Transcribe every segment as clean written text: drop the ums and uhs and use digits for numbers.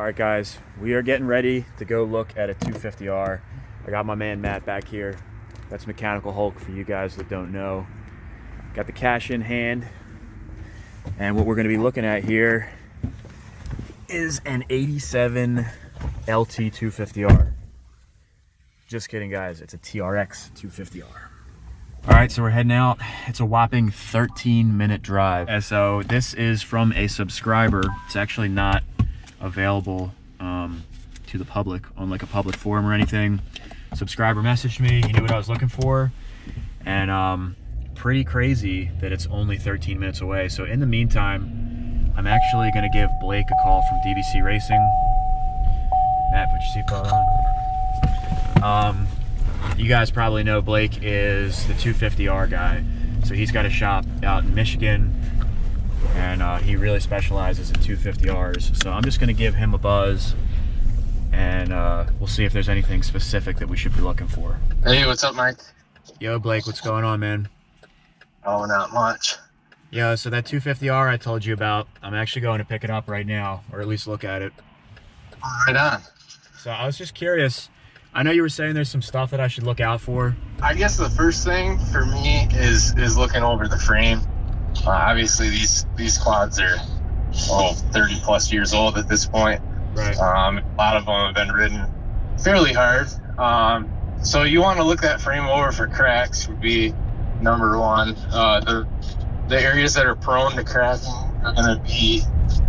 right, guys, we are getting ready to go look at a 250R. I got my man Matt back here. That's Mechanical Hulk for you guys that don't know. Got the cash in hand, and what we're going to be looking at here is an 87 LT 250R. Just kidding, guys, it's a TRX 250R. All right, so we're heading out. It's a whopping 13-minute drive. And so this is from a subscriber. It's actually not available to the public on like a public forum or anything. Subscriber messaged me, he knew what I was looking for, and pretty crazy that it's only 13 minutes away. So in the meantime, I'm actually gonna give Blake a call from DBC Racing. Matt, put your seatbelt on. You guys probably know Blake is the 250R guy. So he's got a shop out in Michigan, and he really specializes in 250Rs. So I'm just gonna give him a buzz, and we'll see if there's anything specific that we should be looking for. Hey, what's up, Mike? Yo, Blake, what's going on, man? Oh, not much. Yeah, so that 250R I told you about, I'm actually going to pick it up right now, or at least look at it. Right on. So I was just curious, I know you were saying there's some stuff that I should look out for. I guess the first thing for me is looking over the frame. Obviously, these quads are 30 plus years old at this point. Right. A lot of them have been ridden fairly hard. So you want to look that frame over for cracks would be number one. The areas that are prone to cracking are going to be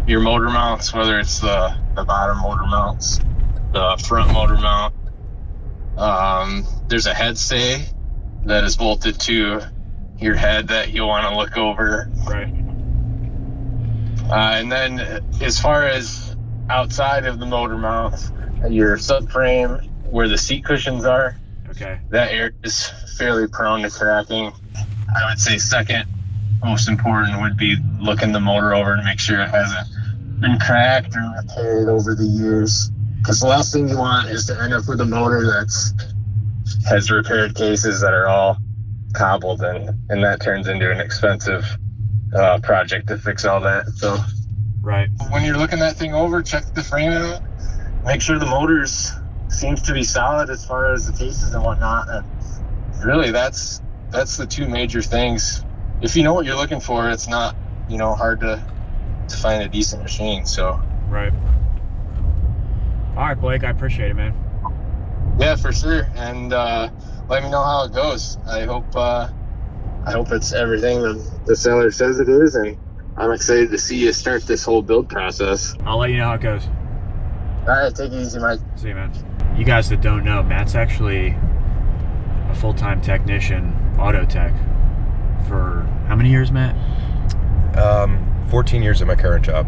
your motor mounts, whether it's the bottom motor mounts, the front motor mount. There's a head stay that is bolted to your head that you'll want to look over. Right. And then as far as outside of the motor mounts, your subframe where the seat cushions are, Okay. that area is fairly prone to cracking. I would say second most important would be looking the motor over to make sure it hasn't been cracked or repaired over the years. Because the last thing you want is to end up with a motor that's has repaired cases that are all cobbled, and that turns into an expensive project to fix all that. So Right. when you're looking that thing over, check the frame out, make sure the motors seems to be solid as far as the cases and whatnot. And really, that's the two major things. If you know what you're looking for, it's not hard to find a decent machine. So Right. All right, Blake, I appreciate it, man. yeah, for sure. And let me know how it goes. I hope it's everything the seller says it is, and I'm excited to see you start this whole build process. I'll let you know how it goes. All right, take it easy, Mike. See you, man. You guys that don't know, Matt's actually a full-time technician, auto tech, for how many years, Matt? 14 years at my current job.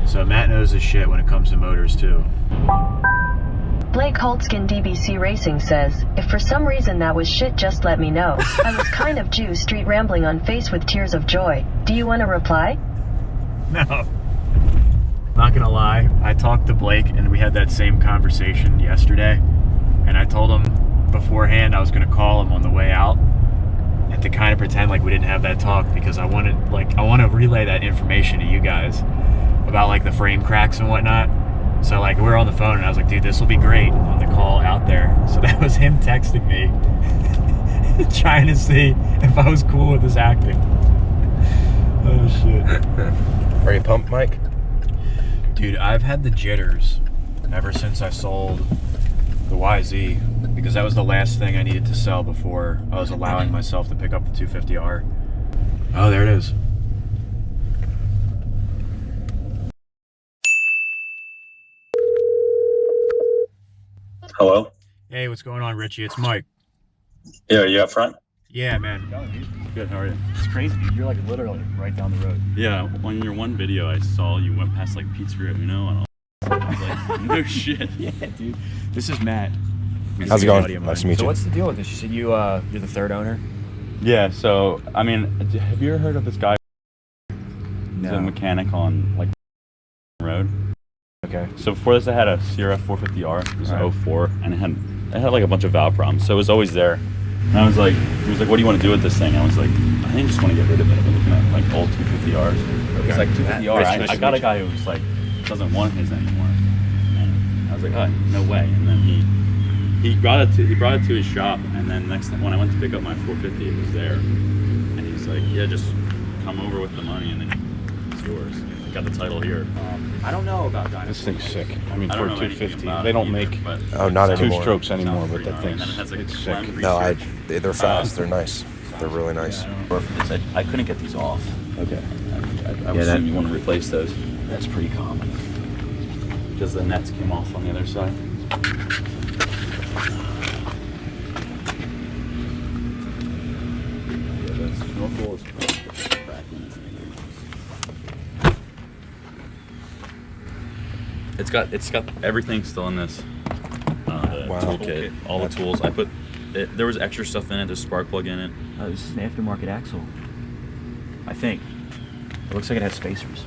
So Matt knows his shit when it comes to motors too. Blake Holtzkin DBC Racing says, if for some reason that was shit, just let me know. I was kind of Jew street rambling on face with tears of joy. Do you want to reply? No. Not gonna lie, I talked to Blake and we had that same conversation yesterday, and I told him beforehand I was gonna call him on the way out and to kind of pretend like we didn't have that talk, because I want to relay that information to you guys about like the frame cracks and whatnot. So like we were on the phone and I was like, dude, this will be great on the call out there. So that was him texting me trying to see if I was cool with his acting. Oh shit. Are you pumped, Mike? Dude, I've had the jitters ever since I sold the YZ, because that was the last thing I needed to sell before I was allowing myself to pick up the 250R. Oh, there it is. Hello? Hey, what's going on, Richie? It's Mike. Yeah, are you up front? Yeah, man. Good, how are you? It's crazy, dude. You're like literally right down the road. Yeah, on your one video I saw you went past like Pizzeria Uno and all. I was like, no shit. Yeah, dude. This is Matt. How's it going? Buddy of mine. Nice to meet So you. what's the deal with this? You said you're the third owner? Yeah, so, I mean, have you ever heard of this guy? He's a mechanic on like road. Okay. So before this I had a Sierra 450R, it was Right. an 04, and it had like a bunch of valve problems, so it was always there. And I was like, he was like, what do you want to do with this thing? I was like, I think I just want to get rid of it. I've been looking at like old 250Rs. Okay. It's like 250R. Nice I got a to guy who was like doesn't want his anymore. And I was like, oh, no way. And then he brought it to his shop, and then next time when I went to pick up my 450, it was there. And he's like, yeah, just come over with the money, and then it's yours. I got the title here. I don't know about Dynasty. This thing's sick. I mean, I for don't know anything 250, about they it don't either, make but Oh, not two anymore. strokes anymore, sounds but that pretty thing's gnarly. And then it has, like, it's blend sick. No, research. they're fast. They're nice. They're really nice. I couldn't get these off. Okay. I Yeah, assume you want to replace those That's pretty common. because the nets came off on the other side. Yeah, the snorkel is cracking. It's got everything still in this. The Wow. toolkit, all the tools. I put it, there was extra stuff in it. There's a spark plug in it. Oh, this is an aftermarket axle. I think. It looks like it has spacers.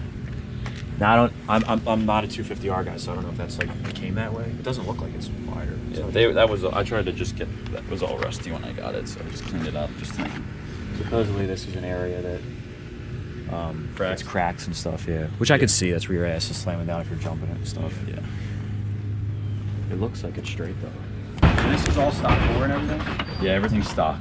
Now I'm not a 250R guy, so I don't know if that's like it came that way. It doesn't look like it's wider. Yeah, I tried to just get that was all rusty when I got it, so I just cleaned it up just to Supposedly this is an area that Cracks. it's cracks and stuff, yeah. Which I could see. That's where your ass is slamming down if you're jumping it and stuff. yeah. It looks like it's straight though. And this is all stock bore and everything? Yeah, everything's stock.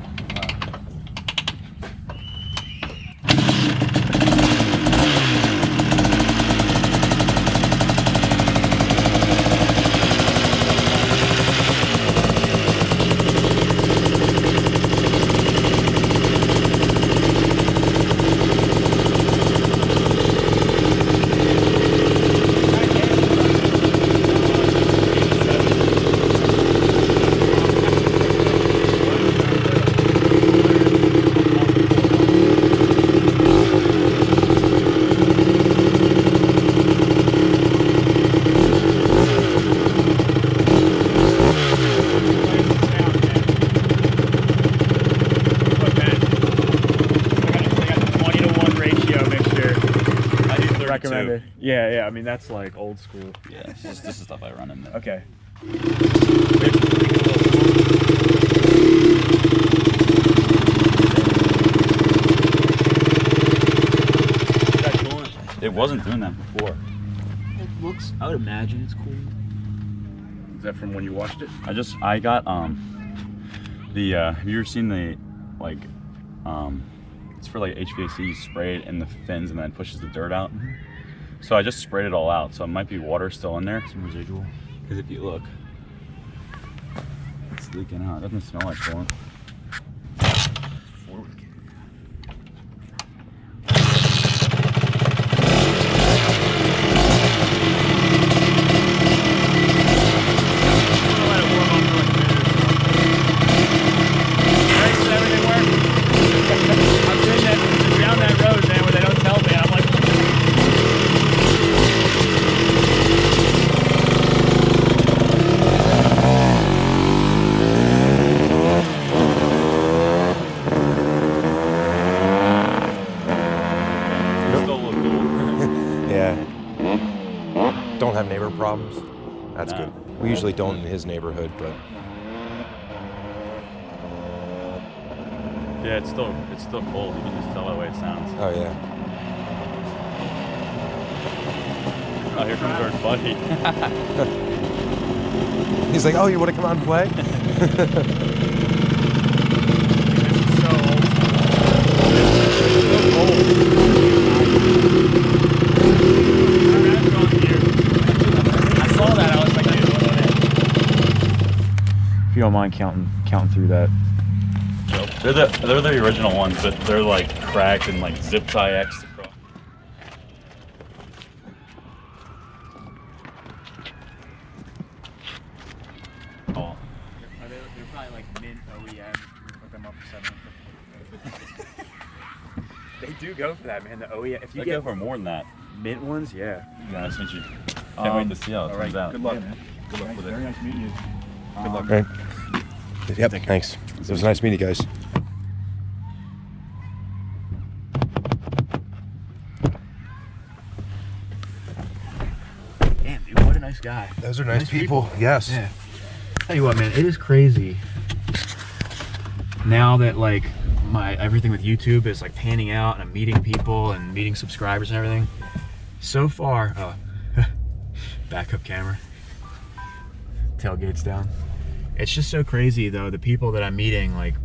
Recommended. Yeah, I mean that's like old school. Yeah, this is stuff I run in there. Okay. It wasn't doing that before. It looks. I would imagine it's cool. Is that from when you watched it? I got the have you ever seen the like it's for like HVAC, you spray it in the fins and then it pushes the dirt out. Mm-hmm. So I just sprayed it all out, so it might be water still in there. Some residual. Because if you look, it's leaking out. It doesn't smell like coolant. Don't have neighbor problems. That's Nah. good. We usually don't in his neighborhood, but Yeah, it's still cold. You can just tell by the way it sounds. oh yeah. Oh, here comes our buddy. He's like, oh, you want to come out and play? If you don't mind counting through that. They're the original ones, but they're like cracked and like zip tie X across. Oh. They're probably like mint OEM. Put them up for $750. They do go for that, man. The OEM. If you They get go for more than that. mint ones, yeah. Yeah, nice to meet you. Can't wait to see how it turns out. Good luck. Good luck with it. Very nice meeting you. Good luck. Right. Yep, thanks. It was nice meeting you guys. Damn, dude, what a nice guy. Those are nice people. Yes. Yeah. Tell you what, man, it is crazy. Now that like my everything with YouTube is like panning out and I'm meeting people and meeting subscribers and everything. So far, Backup camera. Tailgate's down. It's just so crazy though, the people that I'm meeting, like,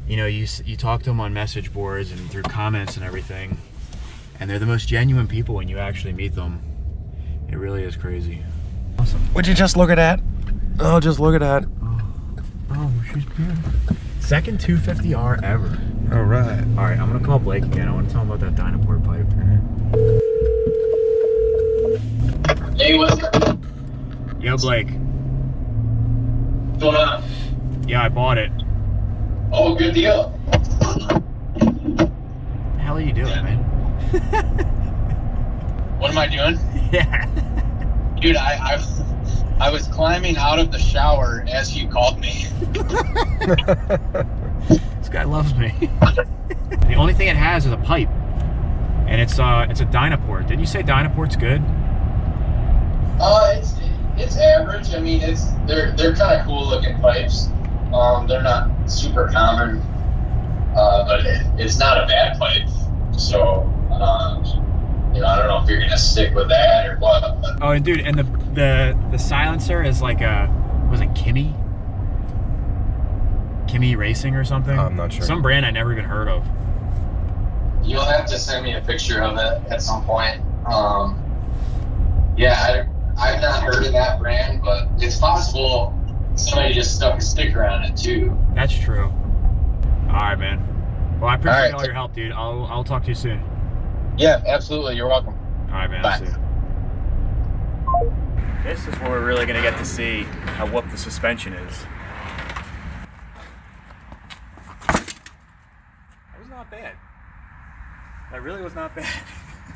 you know, you talk to them on message boards and through comments and everything, and they're the most genuine people when you actually meet them. It really is crazy. Awesome. Would you just look at that? Oh, just look at that. Oh, she's beautiful. Second 250R ever. All right. All right, I'm gonna call Blake again. I want to tell him about that Dynaport pipe. Hey, what's up? Yo, Blake. What's going on? Yeah, I bought it. Oh, good deal. What the hell are you doing, man? What am I doing? Yeah. Dude, I was climbing out of the shower as you called me. This guy loves me. The only thing it has is a pipe, and it's a Dynaport. Didn't you say Dynaport's good? It's average. I mean, they're kind of cool looking pipes. They're not super common, but it's not a bad pipe. So, you know, I don't know if you're gonna stick with that or what. But. Oh, and dude, and the silencer is like was it Kimi Racing or something? I'm not sure. Some brand I never even heard of. You'll have to send me a picture of it at some point. Yeah, I've not heard of that brand, but it's possible somebody just stuck a sticker on it too. That's true. All right, man. Well, I appreciate All right. all your help, dude. I'll talk to you soon. Yeah, absolutely. You're welcome. All right, man. Bye. I'll see you. This is where we're really going to get to see how whooped the suspension is. That was not bad. That really was not bad.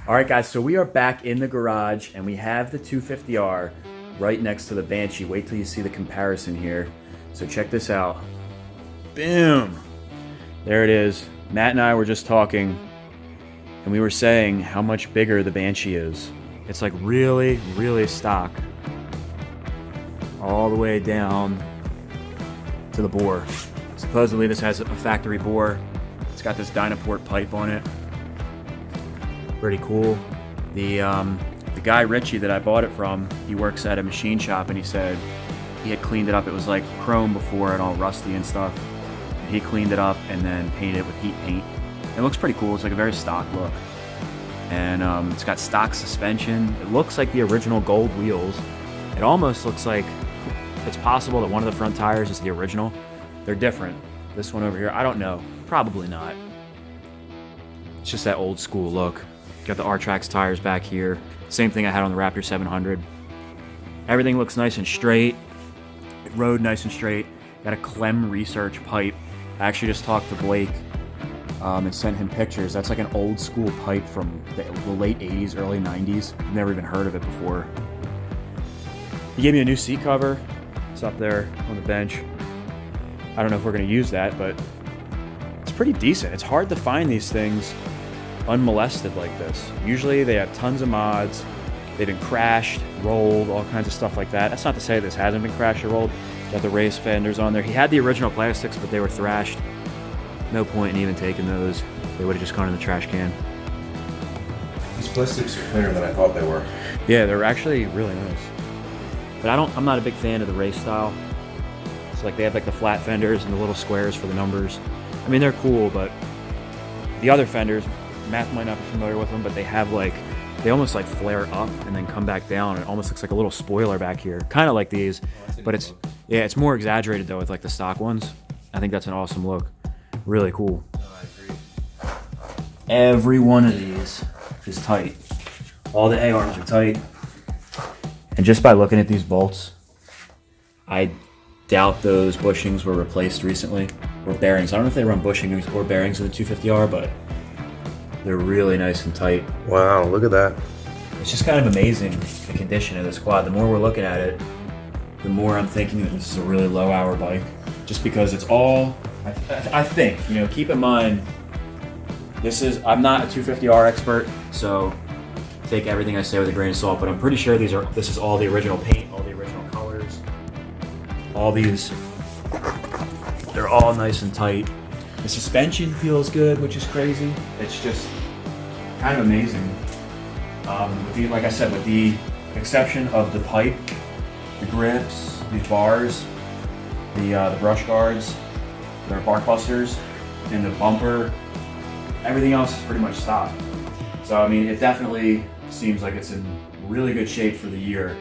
All right, guys, so we are back in the garage, and we have the 250R right next to the Banshee. Wait till you see the comparison here. So check this out. Boom. There it is. Matt and I were just talking, and we were saying how much bigger the Banshee is. It's like really, really stock. All the way down to the bore. Supposedly this has a factory bore. It's got this Dynaport pipe on it. Pretty cool. The guy Richie that I bought it from, he works at a machine shop, and he said he had cleaned it up. It was like chrome before and all rusty and stuff. And he cleaned it up and then painted it with heat paint. It looks pretty cool. It's like a very stock look. And it's got stock suspension. It looks like the original gold wheels. It almost looks like it's possible that one of the front tires is the original. They're different. This one over here, I don't know. Probably not. It's just that old school look. Got the R-Trax tires back here. Same thing I had on the Raptor 700. Everything looks nice and straight. It rode nice and straight. Got a Clem Research pipe. I actually just talked to Blake and sent him pictures. That's like an old school pipe from the late 80s, early 90s. Never even heard of it before. He gave me a new seat cover. It's up there on the bench. I don't know if we're going to use that, but it's pretty decent. It's hard to find these things unmolested like this. Usually they have tons of mods. They've been crashed, rolled, all kinds of stuff like that. That's not to say this hasn't been crashed or rolled. Got the race fenders on there. He had the original plastics, but they were thrashed. No point in even taking those. They would have just gone in the trash can. These plastics are cleaner than I thought they were. Yeah, they're actually really nice. But I'm not a big fan of the race style. It's like they have like the flat fenders and the little squares for the numbers. I mean, they're cool, but the other fenders, Matt might not be familiar with them, but they have like, they almost like flare up and then come back down. It almost looks like a little spoiler back here. Kind of like these, but it's, yeah, it's more exaggerated though with like the stock ones. I think that's an awesome look. Really cool. I agree. Every one of these is tight. All the A-arms are tight. And just by looking at these bolts, I doubt those bushings were replaced recently, or bearings. I don't know if they run bushings or bearings in the 250R, but they're really nice and tight. Wow, look at that. It's just kind of amazing, the condition of this quad. The more we're looking at it, the more I'm thinking that this is a really low hour bike, just because it's all, I think, you know, keep in mind, I'm not a 250R expert, so take everything I say with a grain of salt, but I'm pretty sure this is all the original paint, all the original colors. All these, they're all nice and tight. The suspension feels good, which is crazy. It's just kind of amazing. Like I said, with the exception of the pipe, the grips, these bars, the brush guards, their bark busters, and the bumper, everything else is pretty much stock. So I mean, it definitely seems like it's in really good shape for the year.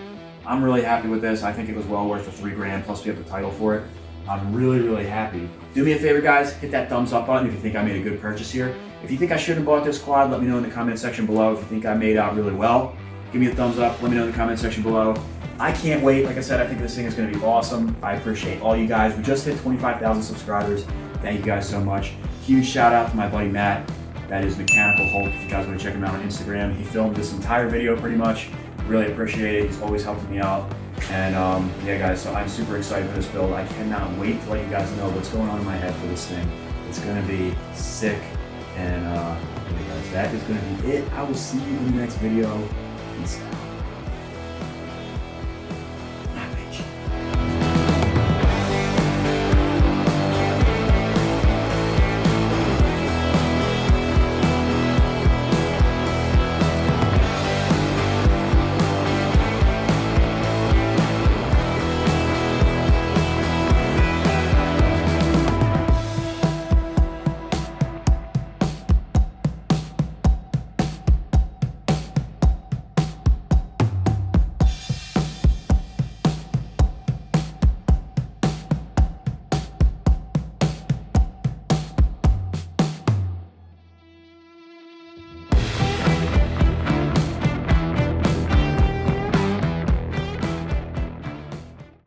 I'm really happy with this. I think it was well worth the $3,000, plus we have the title for it. I'm really, really happy. Do me a favor, guys, hit that thumbs up button if you think I made a good purchase here. If you think I should have bought this quad, let me know in the comment section below. If you think I made out really well, give me a thumbs up, let me know in the comment section below. I can't wait. Like I said, I think this thing is gonna be awesome. I appreciate all you guys. We just hit 25,000 subscribers. Thank you guys so much. Huge shout out to my buddy Matt. That is Mechanical Hulk. If you guys want to check him out on Instagram, he filmed this entire video pretty much. Really appreciate it. He's always helping me out. And yeah, guys, so I'm super excited for this build. I cannot wait to let you guys know what's going on in my head for this thing. It's gonna be sick. And yeah, guys, that is gonna be it. I will see you in the next video. Peace out.